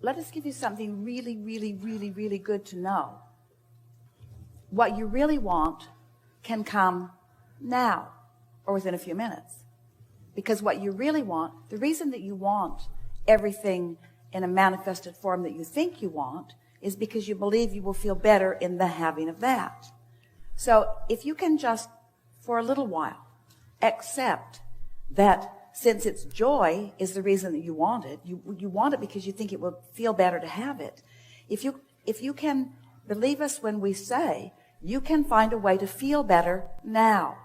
let us give you something really, really, really, really good to know. What you really want can come now or within a few minutes. Because what you really want, the reason that you want everything in a manifested form that you think you want is because you believe you will feel better in the having of that. So if you can just, for a little while, accept that since it's joy is the reason that you want it, you want it because you think it will feel better to have it. If you can believe us when we say you can find a way to feel better now,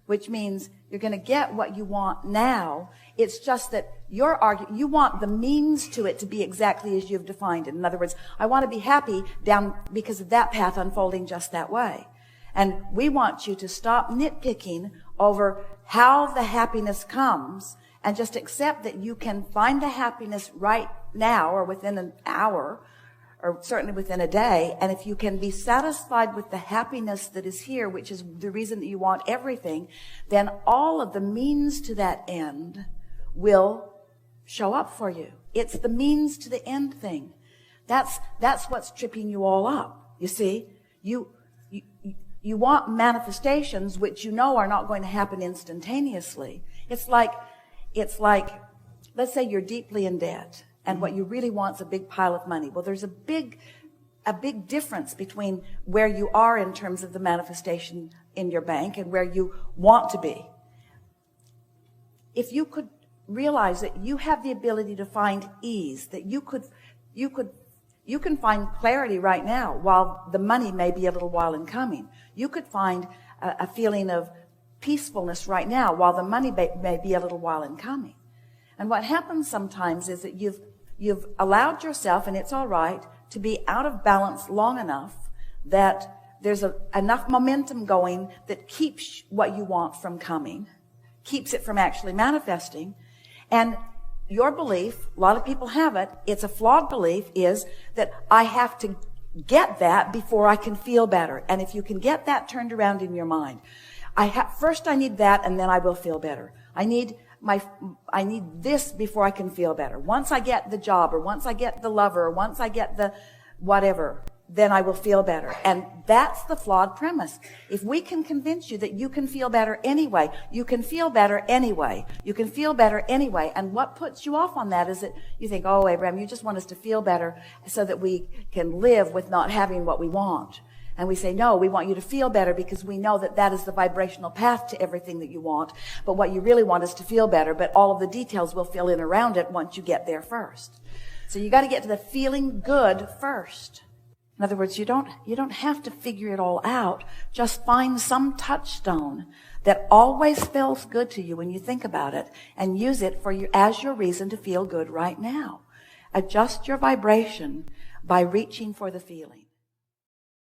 which means you're going to get what you want now. It's just that you want the means to it to be exactly as you've defined it. In other words, I want to be happy down because of that path unfolding just that way. And we want you to stop nitpicking over how the happiness comes and just accept that you can find the happiness right now or within an hour or certainly within a day. And if you can be satisfied with the happiness that is here, which is the reason that you want everything, then all of the means to that end will show up for you. It's the means to the end thing. That's what's tripping you all up. You see, you want manifestations which you know are not going to happen instantaneously. It's like, let's say you're deeply in debt and what you really want is a big pile of money. Well, there's a big difference between where you are in terms of the manifestation in your bank and where you want to be. If you could realize that you have the ability to find ease, that you can find clarity right now while the money may be a little while in coming. You could find a feeling of peacefulness right now while the money may be a little while in coming. And what happens sometimes is that you've allowed yourself, and it's all right, to be out of balance long enough that there's enough momentum going that keeps what you want from coming, keeps it from actually manifesting. And your belief, a lot of people have it, it's a flawed belief, is that I have to get that before I can feel better. And if you can get that turned around in your mind, first I need that and then I will feel better. I need this before I can feel better. Once I get the job, or once I get the lover, or once I get the whatever, then I will feel better. And that's the flawed premise. If we can convince you that you can feel better anyway, you can feel better anyway, you can feel better anyway. And what puts you off on that is that you think, oh, Abraham, you just want us to feel better so that we can live with not having what we want. And we say, no, we want you to feel better because we know that that is the vibrational path to everything that you want. But what you really want is to feel better, but all of the details will fill in around it once you get there first. So you got to get to the feeling good first. In other words, you don't have to figure it all out. Just find some touchstone that always feels good to you when you think about it and use it as your reason to feel good right now. Adjust your vibration by reaching for the feeling.